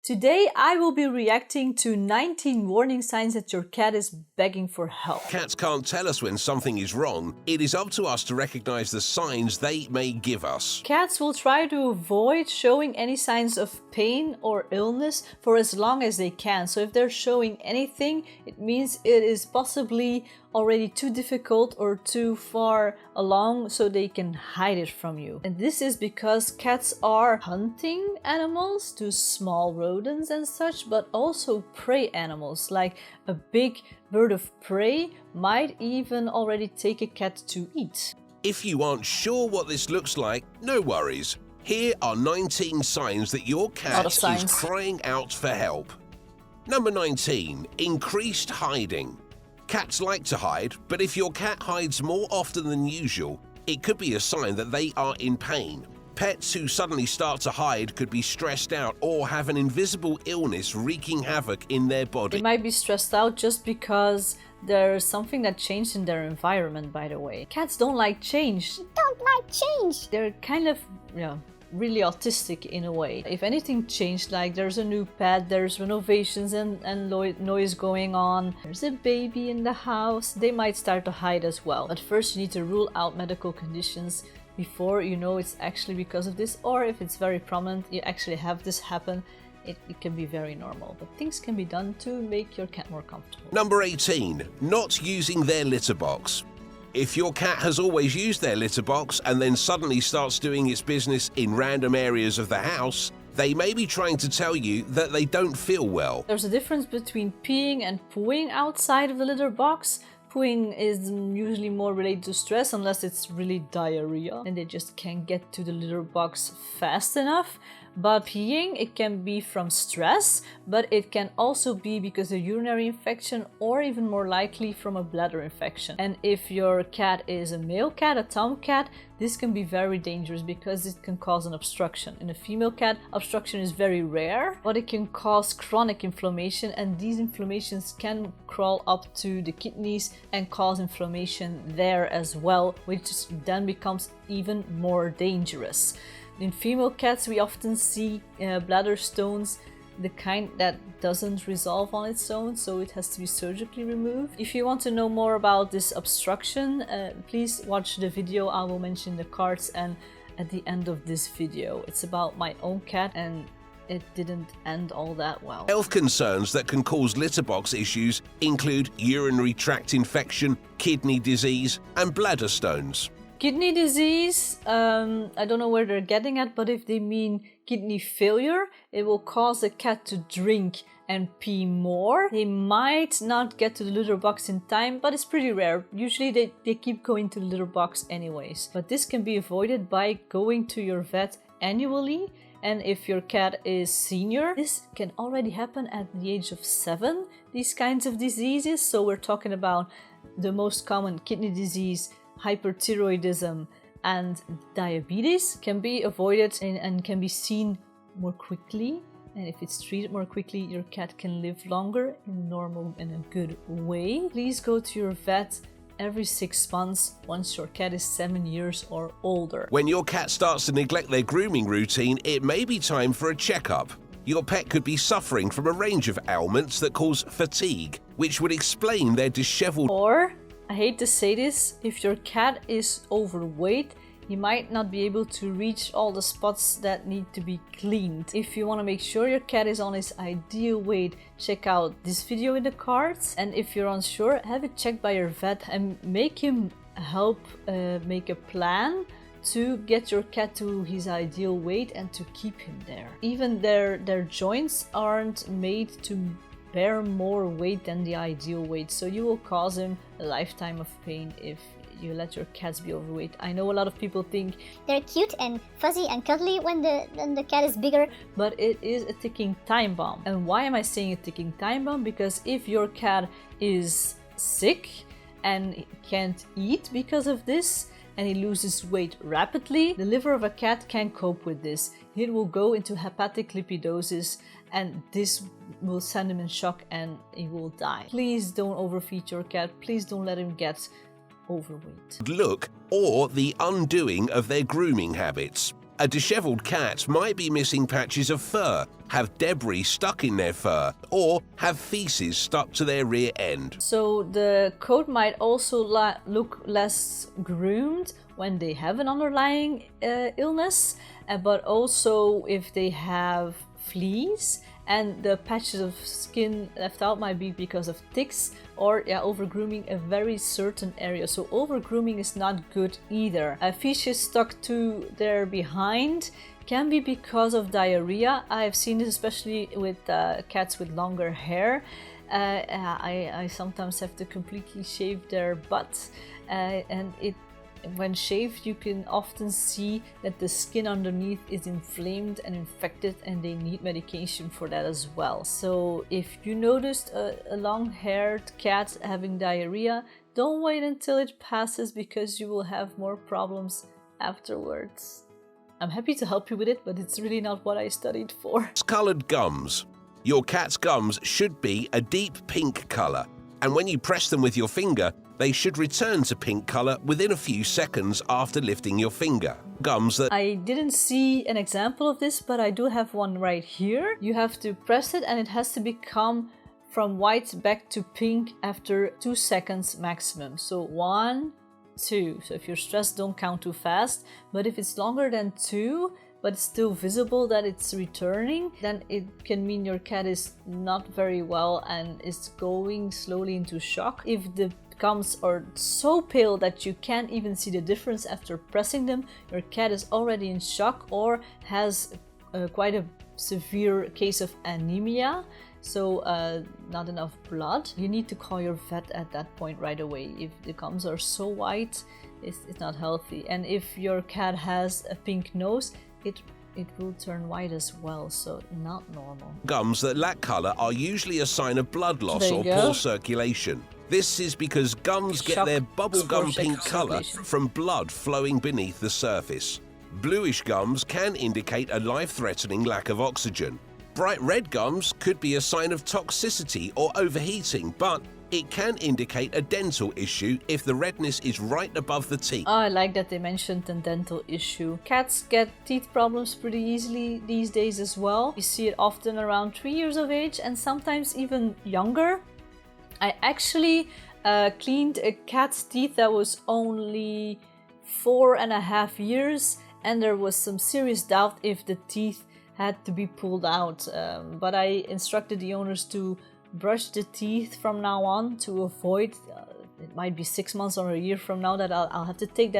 Today I will be reacting to 19 warning signs that your cat is begging for help. Cats can't tell us when something is wrong. It is up to us to recognize the signs they may give us. Cats will try to avoid showing any signs of pain or illness for as long as they can. So if they're showing anything, it means it is possibly already too difficult or too far along so they can hide it from you. And this is because cats are hunting animals, to small rodents and such, but also prey animals, like a big bird of prey might even already take a cat to eat. If you aren't sure what this looks like, no worries. Here are 19 signs that your cat is crying out for help. Number 19, increased hiding. Cats like to hide, but if your cat hides more often than usual, it could be a sign that they are in pain. Pets who suddenly start to hide could be stressed out or have an invisible illness wreaking havoc in their body. They might be stressed out just because there's something that changed in their environment, by the way. Cats don't like change. They're kind of, really autistic in a way. If anything changed, like there's a new pet, there's renovations and noise going on, there's a baby in the house, they might start to hide as well. But first you need to rule out medical conditions before you know it's actually because of this, or if it's very prominent, you actually have this happen, it can be very normal. But things can be done to make your cat more comfortable. Number 18, not using their litter box. If your cat has always used their litter box and then suddenly starts doing its business in random areas of the house, they may be trying to tell you that they don't feel well. There's a difference between peeing and pooing outside of the litter box. Pooing is usually more related to stress, unless it's really diarrhea and they just can't get to the litter box fast enough. But peeing, it can be from stress, but it can also be because of urinary infection, or even more likely from a bladder infection. And if your cat is a male cat, a tomcat, this can be very dangerous because it can cause an obstruction. In a female cat, obstruction is very rare, but it can cause chronic inflammation, and these inflammations can crawl up to the kidneys and cause inflammation there as well, which then becomes even more dangerous. In female cats, we often see bladder stones, the kind that doesn't resolve on its own, so it has to be surgically removed. If you want to know more about this obstruction, please watch the video I will mention in the cards and at the end of this video. It's about my own cat and it didn't end all that well. Health concerns that can cause litter box issues include urinary tract infection, kidney disease, and bladder stones. Kidney disease, I don't know where they're getting at, but if they mean kidney failure, it will cause the cat to drink and pee more. They might not get to the litter box in time, but it's pretty rare. Usually they keep going to the litter box anyways. But this can be avoided by going to your vet annually. And if your cat is senior, this can already happen at the age of 7, these kinds of diseases. So we're talking about the most common kidney disease, hyperthyroidism, and diabetes can be avoided and can be seen more quickly. And if it's treated more quickly, your cat can live longer in a good way. Please go to your vet every 6 months once your cat is 7 years or older. When your cat starts to neglect their grooming routine, it may be time for a checkup. Your pet could be suffering from a range of ailments that cause fatigue, which would explain their disheveled. Or, I hate to say this, if your cat is overweight, you might not be able to reach all the spots that need to be cleaned. If you want to make sure your cat is on his ideal weight, check out this video in the cards. And if you're unsure, have it checked by your vet and make him help make a plan to get your cat to his ideal weight and to keep him there. Even their joints aren't made to bear more weight than the ideal weight, so you will cause him a lifetime of pain if you let your cats be overweight. I know a lot of people think they're cute and fuzzy and cuddly when the cat is bigger, but it is a ticking time bomb. And why am I saying a ticking time bomb? Because if your cat is sick and can't eat because of this, and he loses weight rapidly, the liver of a cat can't cope with this. It will go into hepatic lipidosis, and this will send him in shock and he will die. Please don't overfeed your cat. Please don't let him get overweight. Look, or the undoing of their grooming habits. A disheveled cat might be missing patches of fur, have debris stuck in their fur, or have feces stuck to their rear end. So the coat might also look less groomed when they have an underlying illness, but also if they have fleas, and the patches of skin left out might be because of ticks or over-grooming a very certain area. So over-grooming is not good either. Feces stuck to their behind can be because of diarrhea. I've seen this especially with cats with longer hair. I sometimes have to completely shave their butts, and when shaved, you can often see that the skin underneath is inflamed and infected, and they need medication for that as well. So if you noticed a long-haired cat having diarrhea, don't wait until it passes, because you will have more problems afterwards. I'm happy to help you with it, but it's really not what I studied for. Scalar gums. Your cat's gums should be a deep pink colour, and when you press them with your finger, they should return to pink colour within a few seconds after lifting your finger. Gums that... I didn't see an example of this, but I do have one right here. You have to press it and it has to become from white back to pink after 2 seconds maximum. So 1, 2. So if you're stressed, don't count too fast. But if it's longer than 2, but it's still visible that it's returning, then it can mean your cat is not very well and is going slowly into shock. If the gums are so pale that you can't even see the difference after pressing them, your cat is already in shock or has quite a severe case of anemia, so not enough blood. You need to call your vet at that point right away. If the gums are so white, it's not healthy. And if your cat has a pink nose, it will turn white as well, so not normal. Gums that lack colour are usually a sign of blood loss or poor circulation. This is because gums get their bubblegum pink colour from blood flowing beneath the surface. Bluish gums can indicate a life-threatening lack of oxygen. Bright red gums could be a sign of toxicity or overheating, but it can indicate a dental issue if the redness is right above the teeth. Oh, I like that they mentioned a dental issue. Cats get teeth problems pretty easily these days as well. You see it often around 3 years of age and sometimes even younger. I actually cleaned a cat's teeth that was only 4.5 years, and there was some serious doubt if the teeth had to be pulled out. But I instructed the owners to brush the teeth from now on to avoid it might be 6 months or a year from now that I'll have to take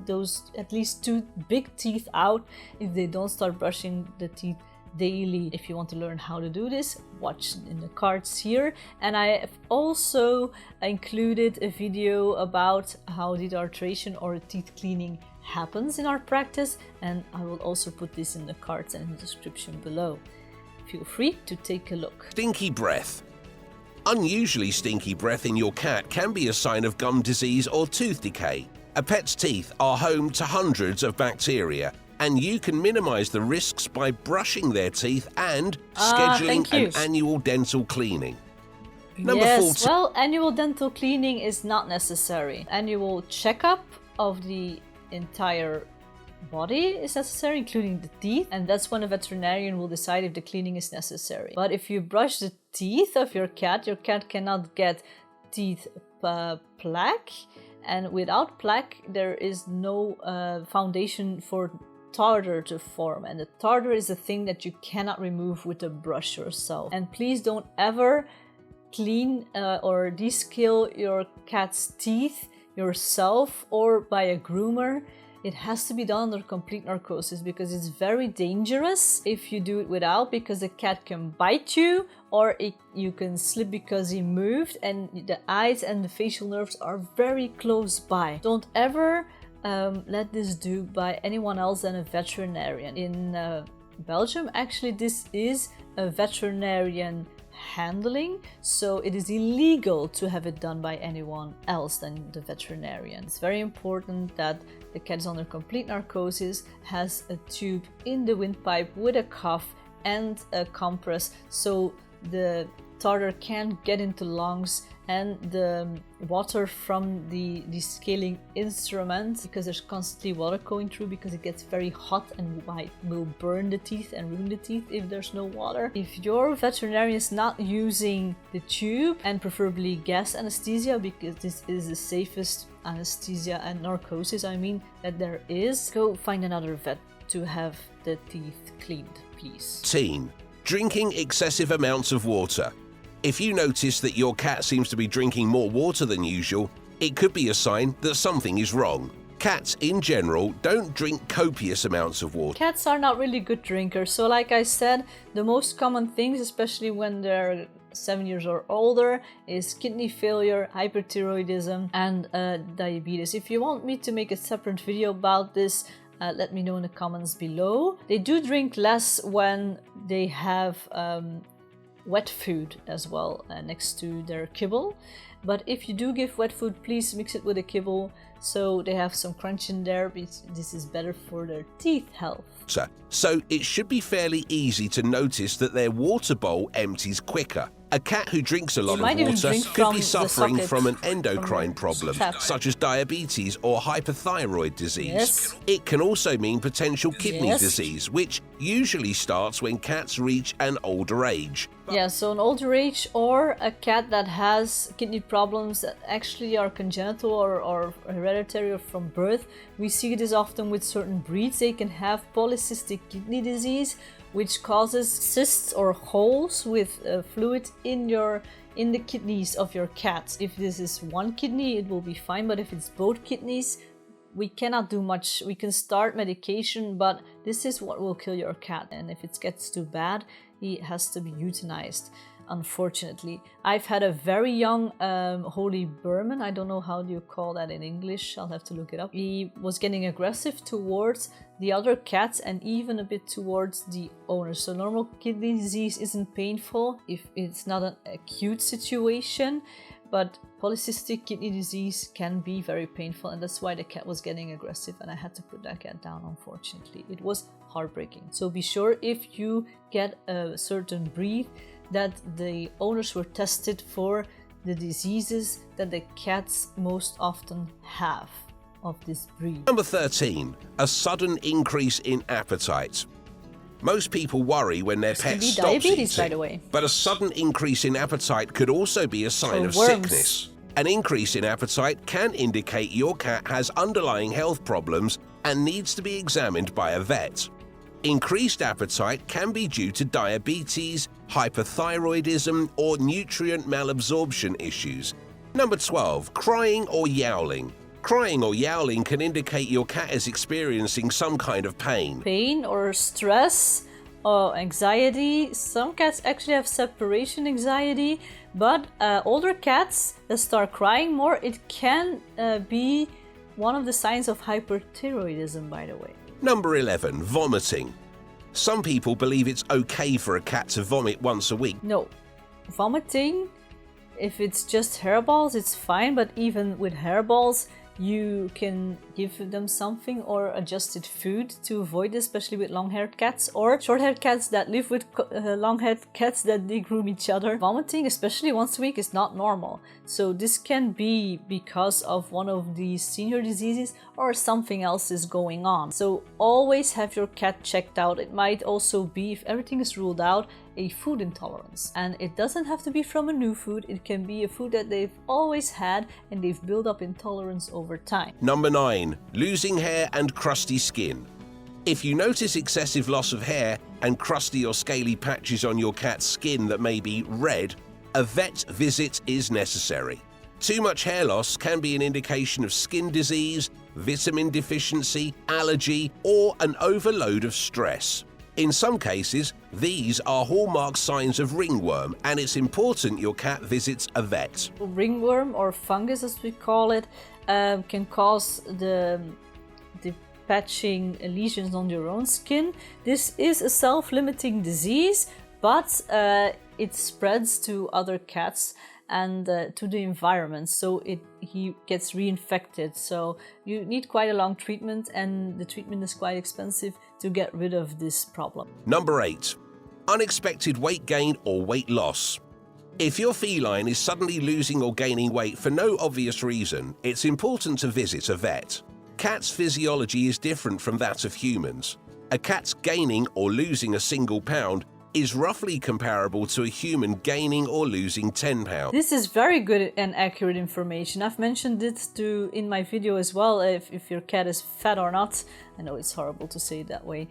those at least 2 big teeth out if they don't start brushing the teeth daily. If you want to learn how to do this, watch in the cards here. And I have also included a video about how detartration or teeth cleaning happens in our practice, and I will also put this in the cards and in the description below. Feel free to take a look. Stinky breath. Unusually stinky breath in your cat can be a sign of gum disease or tooth decay. A pet's teeth are home to hundreds of bacteria, and you can minimize the risks by brushing their teeth and scheduling an annual dental cleaning. Number 14. Well, annual dental cleaning is not necessary. Annual checkup of the entire body is necessary, including the teeth, and that's when a veterinarian will decide if the cleaning is necessary. But if you brush the teeth of your cat cannot get teeth plaque, and without plaque there is no foundation for tartar to form, and the tartar is a thing that you cannot remove with a brush yourself. And please don't ever clean or descale your cat's teeth yourself or by a groomer. It has to be done under complete narcosis, because it's very dangerous if you do it without, because the cat can bite you or you can slip because he moved, and the eyes and the facial nerves are very close by. Don't ever let this do by anyone else than a veterinarian. In Belgium, actually, this is a veterinarian handling, so it is illegal to have it done by anyone else than the veterinarian. It's very important that the cat is under complete narcosis, has a tube in the windpipe with a cuff and a compress, so the tartar can get into lungs, and the water from the scaling instrument, because there's constantly water going through, because it gets very hot and will burn the teeth and ruin the teeth if there's no water. If your veterinarian is not using the tube, and preferably gas anesthesia, because this is the safest anesthesia and narcosis, that there is, go find another vet to have the teeth cleaned, please. Drinking excessive amounts of water. If you notice that your cat seems to be drinking more water than usual, it could be a sign that something is wrong. Cats in general don't drink copious amounts of water. Cats are not really good drinkers, so like I said, the most common things, especially when they're 7 years or older, is kidney failure, hyperthyroidism, and diabetes. If you want me to make a separate video about this, let me know in the comments below. They do drink less when they have wet food as well next to their kibble, but if you do give wet food, please mix it with a kibble so they have some crunch in there, because this is better for their teeth health. So it should be fairly easy to notice that their water bowl empties quicker. A cat who drinks a lot of water could be suffering from an endocrine problem, such as diabetes or hyperthyroid disease. Yes. It can also mean potential kidney disease, which usually starts when cats reach an older age. Yeah, so an older age, or a cat that has kidney problems that actually are congenital or hereditary or from birth. We see this often with certain breeds. They can have polycystic kidney disease, which causes cysts or holes with fluid in the kidneys of your cat. If this is one kidney, it will be fine, but if it's both kidneys, we cannot do much. We can start medication, but this is what will kill your cat, and if it gets too bad, he has to be euthanized, unfortunately. I've had a very young holy Burman, I don't know how do you call that in English, I'll have to look it up. He was getting aggressive towards the other cats and even a bit towards the owner. So normal kidney disease isn't painful if it's not an acute situation, but polycystic kidney disease can be very painful, and that's why the cat was getting aggressive, and I had to put that cat down, unfortunately. It was heartbreaking. So be sure, if you get a certain breed, that the owners were tested for the diseases that the cats most often have of this breed. Number 13, a sudden increase in appetite. Most people worry when their pet stops eating, by the way. But a sudden increase in appetite could also be a sign of sickness. An increase in appetite can indicate your cat has underlying health problems and needs to be examined by a vet. Increased appetite can be due to diabetes, hyperthyroidism, or nutrient malabsorption issues. Number 12, crying or yowling. Crying or yowling can indicate your cat is experiencing some kind of pain. Pain or stress or anxiety. Some cats actually have separation anxiety, but older cats that start crying more, it can be one of the signs of hyperthyroidism, by the way. Number 11, vomiting. Some people believe it's okay for a cat to vomit once a week. No. Vomiting, if it's just hairballs, it's fine, but even with hairballs, you can give them something or adjusted food to avoid this, especially with long-haired cats or short-haired cats that live with long-haired cats that they groom each other. Vomiting, especially once a week, is not normal. So this can be because of one of these senior diseases or something else is going on. So always have your cat checked out. It might also be, if everything is ruled out, a food intolerance. And it doesn't have to be from a new food. It can be a food that they've always had and they've built up intolerance over time. Number 9, losing hair and crusty skin. If you notice excessive loss of hair and crusty or scaly patches on your cat's skin that may be red, a vet visit is necessary. Too much hair loss can be an indication of skin disease, vitamin deficiency, allergy, or an overload of stress. In some cases, these are hallmark signs of ringworm, and it's important your cat visits a vet. Ringworm, or fungus as we call it, can cause the patching lesions on your own skin. This is a self-limiting disease, but it spreads to other cats and to the environment, so he gets reinfected. So you need quite a long treatment, and the treatment is quite expensive to get rid of this problem. Number 8, unexpected weight gain or weight loss. If your feline is suddenly losing or gaining weight for no obvious reason, it's important to visit a vet. Cats' physiology is different from that of humans. A cat's gaining or losing a single pound is roughly comparable to a human gaining or losing 10 pounds. This is very good and accurate information. I've mentioned it in my video as well, if your cat is fat or not. I know it's horrible to say it that way.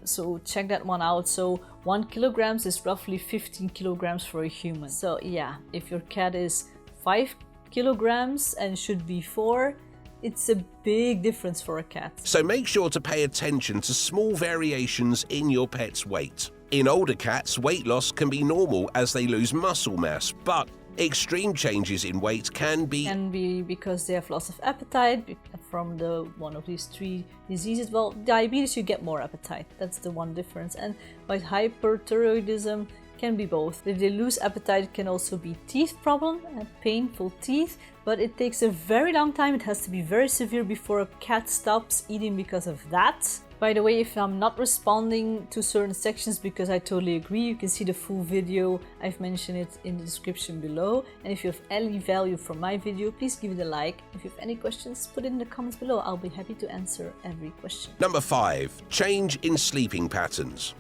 So check that one out. So 1 kilogram is roughly 15 kilograms for a human. So yeah, if your cat is 5 kilograms and should be 4, it's a big difference for a cat. So make sure to pay attention to small variations in your pet's weight. In older cats, weight loss can be normal as they lose muscle mass, but extreme changes in weight can be because they have loss of appetite from one of these 3 diseases. Well, diabetes, you get more appetite. That's the one difference. And by hyperthyroidism, can be both. If they lose appetite, it can also be teeth problem and painful teeth, but it takes a very long time. It has to be very severe before a cat stops eating because of that. By the way, if I'm not responding to certain sections, because I totally agree, you can see the full video. I've mentioned it in the description below. And if you have any value from my video, please give it a like. If you have any questions, put it in the comments below. I'll be happy to answer every question. Number 5. Change in sleeping patterns.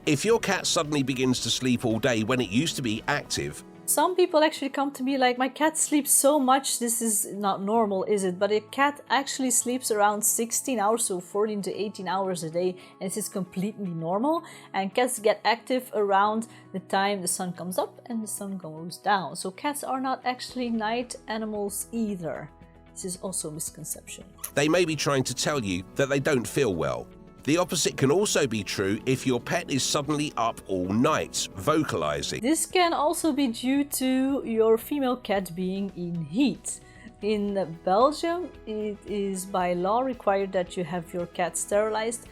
If your cat suddenly begins to sleep all day when it used to be active, some people actually come to me like, my cat sleeps so much, this is not normal, is it? But a cat actually sleeps around 16 hours, so 14 to 18 hours a day, and this is completely normal. And cats get active around the time the sun comes up and the sun goes down. So cats are not actually night animals either. This is also a misconception. They may be trying to tell you that they don't feel well. The opposite can also be true if your pet is suddenly up all night, vocalizing. This can also be due to your female cat being in heat. In Belgium, it is by law required that you have your cat sterilized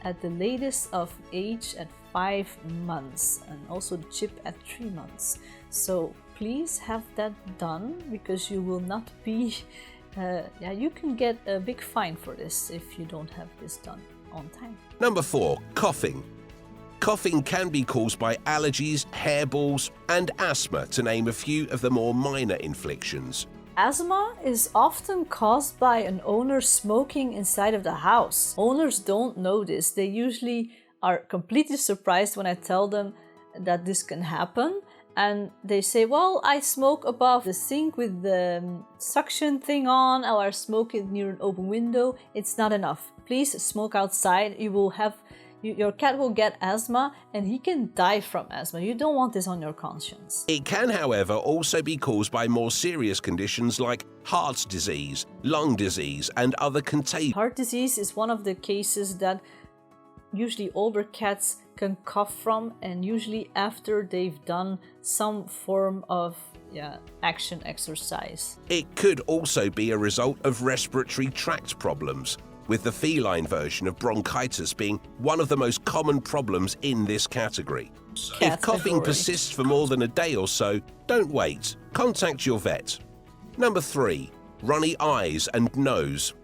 at the latest of age at 5 months, and also the chip at 3 months. So please have that done, because you will not be... you can get a big fine for this if you don't have this done on time. Number 4. Coughing. Coughing can be caused by allergies, hairballs, and asthma, to name a few of the more minor inflictions. Asthma is often caused by an owner smoking inside of the house. Owners don't know this. They usually are completely surprised when I tell them that this can happen. And they say, well, I smoke above the sink with the suction thing on, or I smoke it near an open window. It's not enough. Please smoke outside. Your cat will get asthma, and he can die from asthma. You don't want this on your conscience. It can, however, also be caused by more serious conditions like heart disease, lung disease, and other contagious. Heart disease is one of the cases that usually older cats can cough from, and usually after they've done some form of action exercise. It could also be a result of respiratory tract problems, with the feline version of bronchitis being one of the most common problems in this category. If coughing persists for more than a day or so, don't wait. Contact your vet. Number 3. Runny eyes and nose.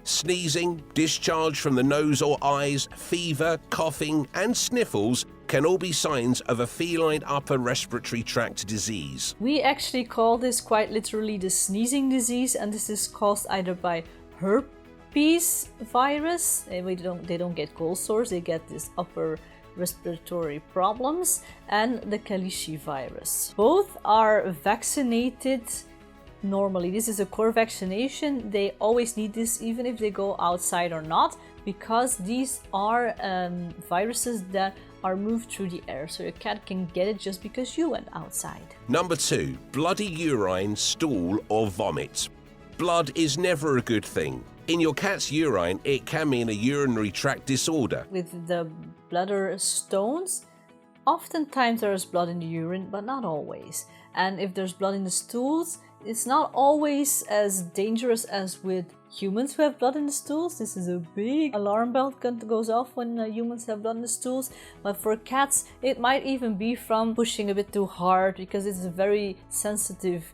Sneezing, discharge from the nose or eyes, fever, coughing, and sniffles can all be signs of a feline upper respiratory tract disease. We actually call this quite literally the sneezing disease, and this is caused either by herpes virus. They don't get cold sores, they get this upper respiratory problems, and the Kalishi virus. Both are vaccinated normally. This is a core vaccination. They always need this even if they go outside or not, because these are viruses that are moved through the air, so your cat can get it just because you went outside. Number 2. Bloody urine, stool, or vomit. Blood is never a good thing. In your cat's urine, it can mean a urinary tract disorder. With the bladder stones, oftentimes there is blood in the urine, but not always. And if there's blood in the stools, it's not always as dangerous as with humans who have blood in the stools. This is a big alarm bell that goes off when humans have blood in the stools. But for cats, it might even be from pushing a bit too hard, because it's a very sensitive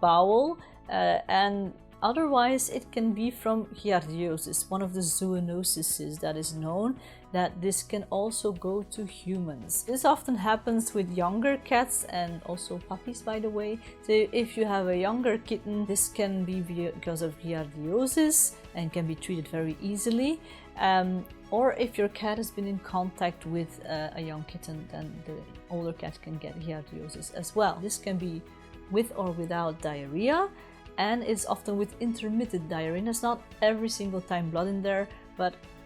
bowel. And otherwise, it can be from giardiosis, one of the zoonoses that is known. that this can also go to humans. This often happens with younger cats and also puppies, by the way. So if you have a younger kitten, this can be because of giardiosis and can be treated very easily. Or if your cat has been in contact with a young kitten, then the older cat can get giardiosis as well. This can be with or without diarrhea, and it's often with intermittent diarrhea. There's not every single time blood in there,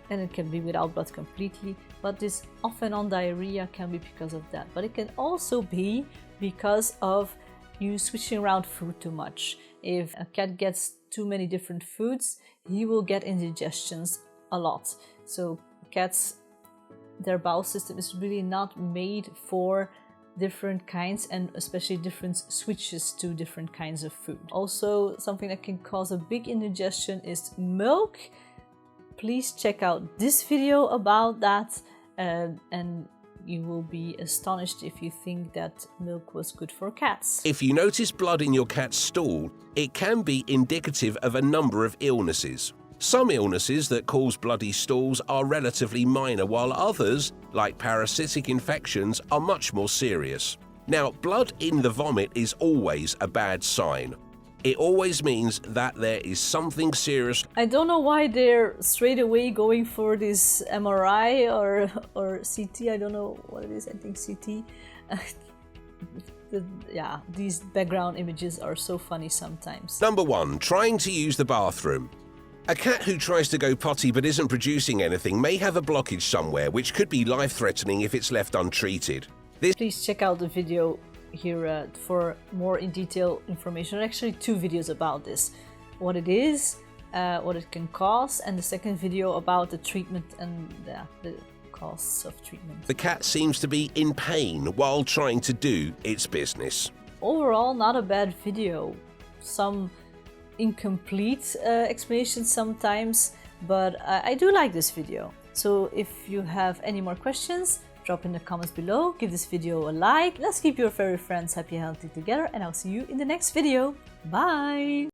and it can be without blood completely, but this off and on diarrhea can be because of that. But it can also be because of you switching around food too much. If a cat gets too many different foods, he will get indigestions a lot. So cats, their bowel system is really not made for different kinds, and especially different switches to different kinds of food. Also, something that can cause a big indigestion is milk. Please check out this video about that, and you will be astonished if you think that milk was good for cats. If you notice blood in your cat's stool, it can be indicative of a number of illnesses. Some illnesses that cause bloody stools are relatively minor, while others, like parasitic infections, are much more serious. Now, blood in the vomit is always a bad sign. It always means that there is something serious. I don't know why they're straight away going for this MRI or CT. I don't know what it is. I think CT. Yeah, these background images are so funny sometimes. Number 1, trying to use the bathroom. A cat who tries to go potty but isn't producing anything may have a blockage somewhere, which could be life-threatening if it's left untreated. Please check out the video here for more in detail information. Actually, 2 videos about this. What it is, what it can cause, and the second video about the treatment and the costs of treatment. The cat seems to be in pain while trying to do its business. Overall, not a bad video. Some incomplete explanations sometimes, but I do like this video. So if you have any more questions, drop in the comments below, give this video a like. Let's keep your furry friends happy and healthy together, and I'll see you in the next video. Bye!